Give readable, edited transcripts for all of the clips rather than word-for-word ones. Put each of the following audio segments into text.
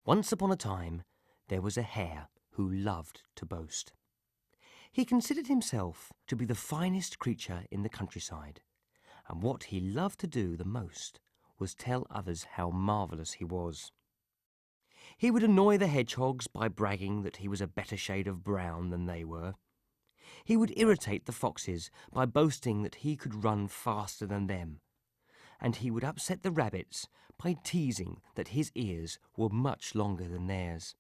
Once upon a time, there was a hare who loved to boast. He considered himself to be the finest creature in the countryside, and what he loved to do the most was tell others how marvellous he was. He would annoy the hedgehogs by bragging that he was a better shade of brown than they were. He would irritate the foxes by boasting that he could run faster than them, and he would upset the rabbits by teasing that his ears were much longer than theirs.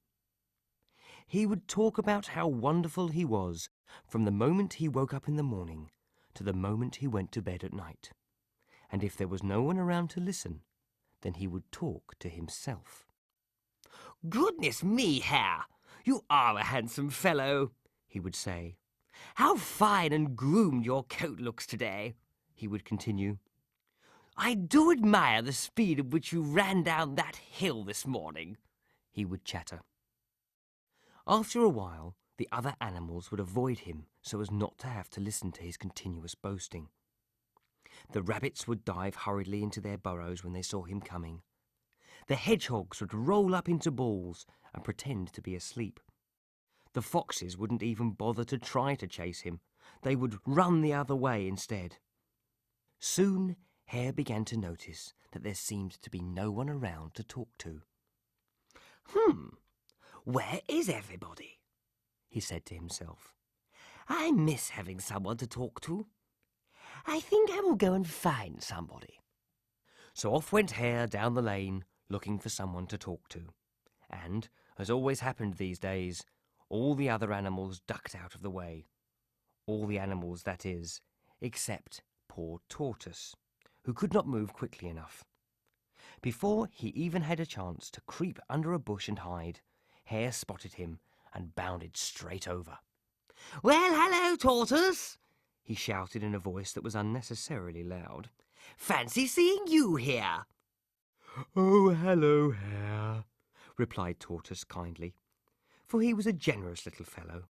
He would talk about how wonderful he was from the moment he woke up in the morning to the moment he went to bed at night, and if there was no one around to listen, then he would talk to himself. "Goodness me, Hare, you are a handsome fellow," he would say. "How fine and groomed your coat looks today," he would continue. "I do admire the speed at which you ran down that hill this morning," he would chatter. After a while, the other animals would avoid him so as not to have to listen to his continuous boasting. The rabbits would dive hurriedly into their burrows when they saw him coming. The hedgehogs would roll up into balls and pretend to be asleep. The foxes wouldn't even bother to try to chase him. They would run the other way instead. Soon, Hare began to notice that there seemed to be no one around to talk to. Where is everybody?" he said to himself. "I miss having someone to talk to. I think I will go and find somebody." So off went Hare down the lane, looking for someone to talk to. And, as always happened these days, all the other animals ducked out of the way. All the animals, that is, except poor Tortoise, who could not move quickly enough. Before he even had a chance to creep under a bush and hide, Hare spotted him and bounded straight over. "Well, hello, Tortoise!" he shouted in a voice that was unnecessarily loud. "Fancy seeing you here!" "Oh, hello, Hare," replied Tortoise kindly, for he was a generous little fellow.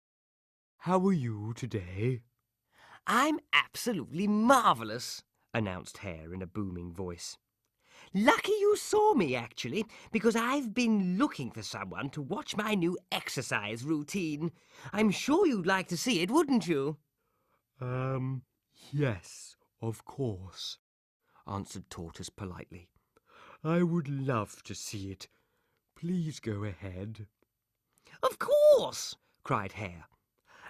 "How are you today?" "I'm absolutely marvellous," announced Hare in a booming voice. "Lucky you saw me, actually, because I've been looking for someone to watch my new exercise routine. I'm sure you'd like to see it, wouldn't you?" Yes, of course," answered Tortoise politely. "I would love to see it. Please go ahead." "Of course!" cried Hare,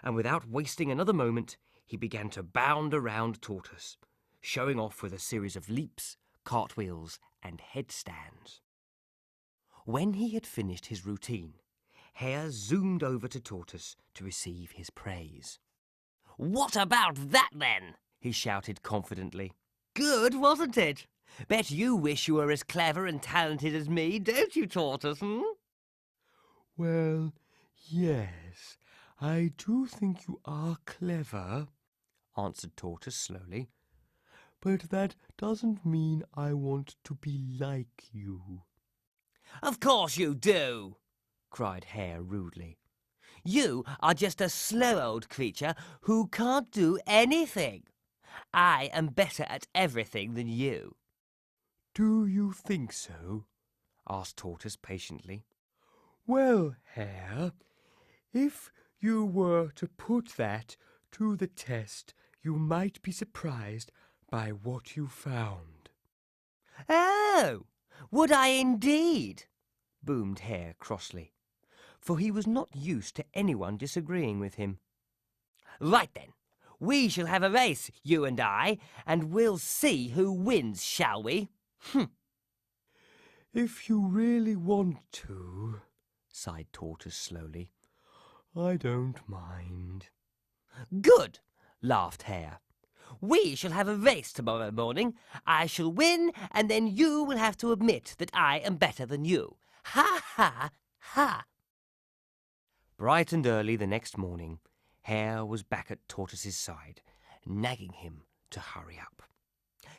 and without wasting another moment, he began to bound around Tortoise, showing off with a series of leaps, cartwheels, and headstands. When he had finished his routine, Hare zoomed over to Tortoise to receive his praise. "What about that, then?" he shouted confidently. "Good, wasn't it? Bet you wish you were as clever and talented as me, don't you, Tortoise, "Well, yes, I do think you are clever," answered Tortoise slowly. "but that doesn't mean I want to be like you." "Of course you do!" cried Hare rudely. "You are just a slow old creature who can't do anything. I am better at everything than you." "Do you think so?" asked Tortoise patiently. "Well, Hare, if you were to put that to the test, you might be surprised by what you found." "Oh, would I indeed?" boomed Hare crossly, for he was not used to anyone disagreeing with him. "Right then, we shall have a race, you and I, and we'll see who wins, shall we?" "If you really want to," sighed Tortoise slowly, "I don't mind." "Good!" laughed Hare. "We shall have a race tomorrow morning. I shall win, and then you will have to admit that I am better than you. Ha, ha, ha!" Bright and early the next morning, Hare was back at Tortoise's side, nagging him to hurry up.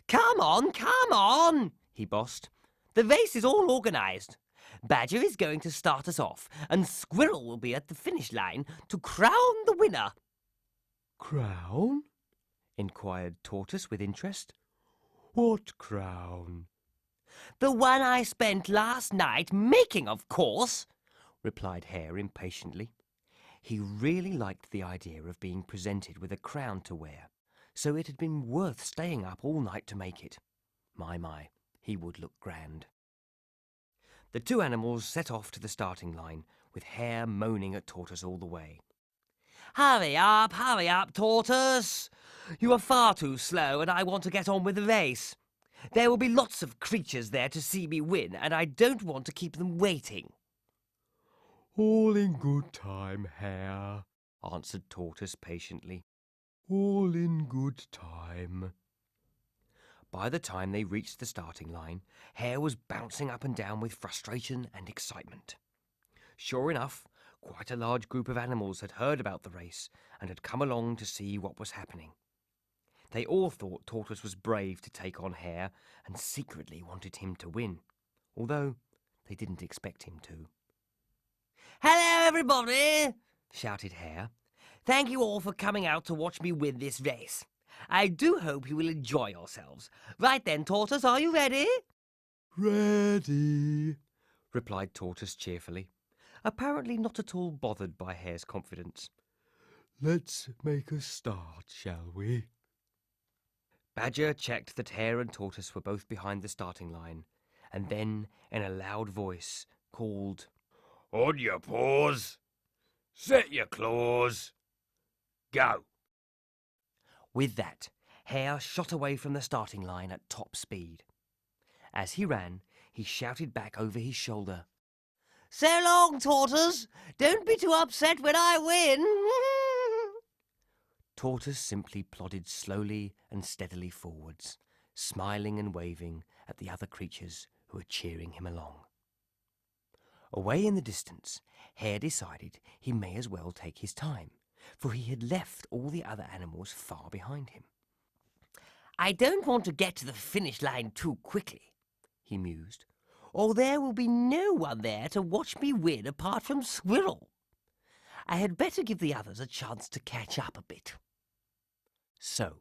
Come on, he bossed. "The race is all organised. Badger is going to start us off, and Squirrel will be at the finish line to crown the winner." "Crown?" inquired Tortoise with interest. "What crown?" The one I spent last night making, of course, replied Hare impatiently. He really liked the idea of being presented with a crown to wear, so it had been worth staying up all night to make it. My, he would look grand. The two animals set off to the starting line, with Hare moaning at Tortoise all the way. Hurry up, Tortoise! You are far too slow, and I want to get on with the race. There will be lots of creatures there to see me win, and I don't want to keep them waiting. All in good time, Hare, answered Tortoise patiently. All in good time. By the time they reached the starting line, Hare was bouncing up and down with frustration and excitement. Sure enough, quite a large group of animals had heard about the race and had come along to see what was happening. They all thought Tortoise was brave to take on Hare and secretly wanted him to win, although they didn't expect him to. Hello, everybody! shouted Hare. Thank you all for coming out to watch me win this race. I do hope you will enjoy yourselves. Right then, Tortoise, are you ready? Ready, replied Tortoise cheerfully, apparently not at all bothered by Hare's confidence. Let's make a start, shall we? Badger checked that Hare and Tortoise were both behind the starting line, and then, in a loud voice, called, On your paws! Set your claws! Go! With that, Hare shot away from the starting line at top speed. As he ran, he shouted back over his shoulder, So long, Tortoise! Don't be too upset when I win! Tortoise simply plodded slowly and steadily forwards, smiling and waving at the other creatures who were cheering him along. Away in the distance, Hare decided he may as well take his time, for he had left all the other animals far behind him. I don't want to get to the finish line too quickly, he mused, or there will be no one there to watch me win apart from Squirrel. I had better give the others a chance to catch up a bit. So,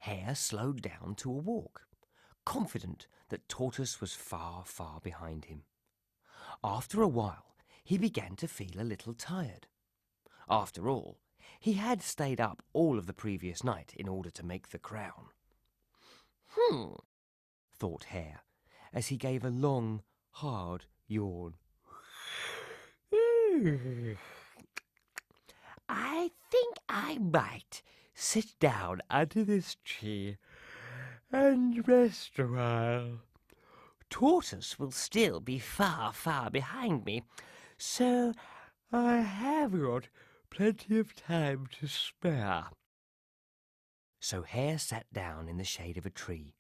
Hare slowed down to a walk, confident that Tortoise was far, far behind him. After a while, he began to feel a little tired. After all, he had stayed up all of the previous night in order to make the crown. Thought Hare, as he gave a long, hard yawn. I think I might sit down under this tree and rest a while. Tortoise will still be far, far behind me, so I have got plenty of time to spare. So Hare sat down in the shade of a tree,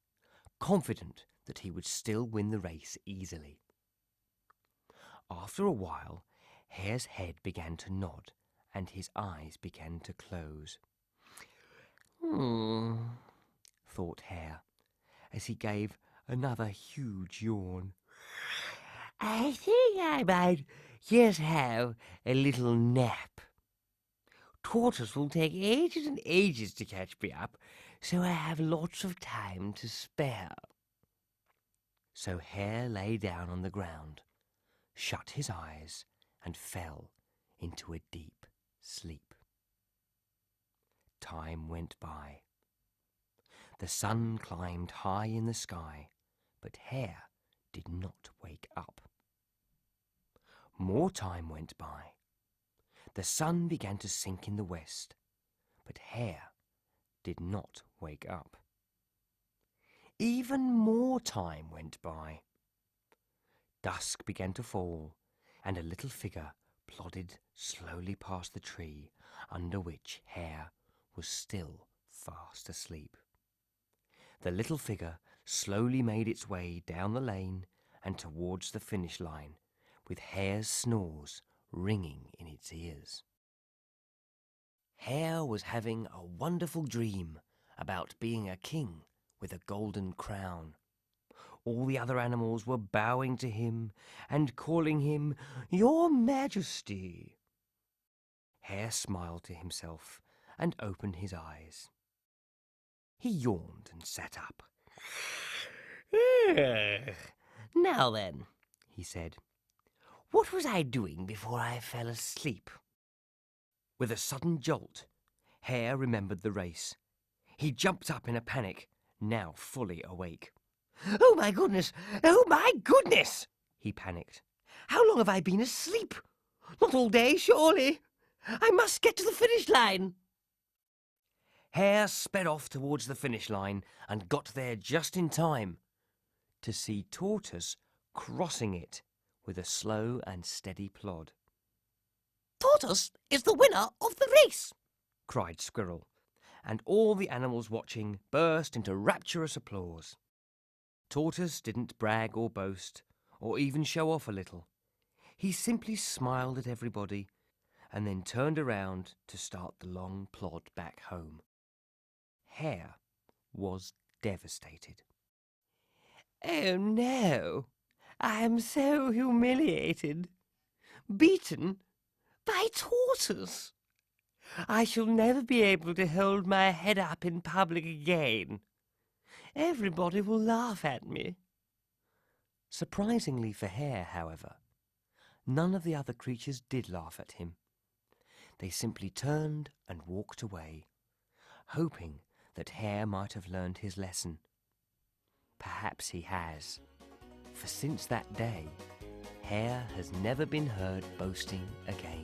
confident that he would still win the race easily. After a while, Hare's head began to nod and his eyes began to close. Thought Hare, as he gave another huge yawn. I think I might just have a little nap. Tortoise will take ages and ages to catch me up, so I have lots of time to spare. So Hare lay down on the ground, shut his eyes, and fell into a deep sleep. Time went by. The sun climbed high in the sky, but Hare did not wake up. More time went by. The sun began to sink in the west, but Hare did not wake up. Even more time went by. Dusk began to fall, and a little figure plodded slowly past the tree under which Hare was still fast asleep. The little figure slowly made its way down the lane and towards the finish line, with Hare's snores ringing in its ears. Hare was having a wonderful dream about being a king with a golden crown. All the other animals were bowing to him and calling him Your Majesty. Hare smiled to himself and opened his eyes. He yawned and sat up. "Now then," he said, "what was I doing before I fell asleep?" With a sudden jolt, Hare remembered the race. He jumped up in a panic, now fully awake. "Oh, my goodness! Oh, my goodness!" he panicked. "How long have I been asleep? Not all day, surely. I must get to the finish line." Hare sped off towards the finish line and got there just in time to see Tortoise crossing it with a slow and steady plod. "Tortoise is the winner of the race!" cried Squirrel, and all the animals watching burst into rapturous applause. Tortoise didn't brag or boast, or even show off a little. He simply smiled at everybody and then turned around to start the long plod back home. Hare was devastated. "Oh no, I am so humiliated. Beaten by Tortoise. I shall never be able to hold my head up in public again. Everybody will laugh at me." Surprisingly for Hare, however, none of the other creatures did laugh at him. They simply turned and walked away, hoping that Hare might have learned his lesson. Perhaps he has, for since that day, Hare has never been heard boasting again.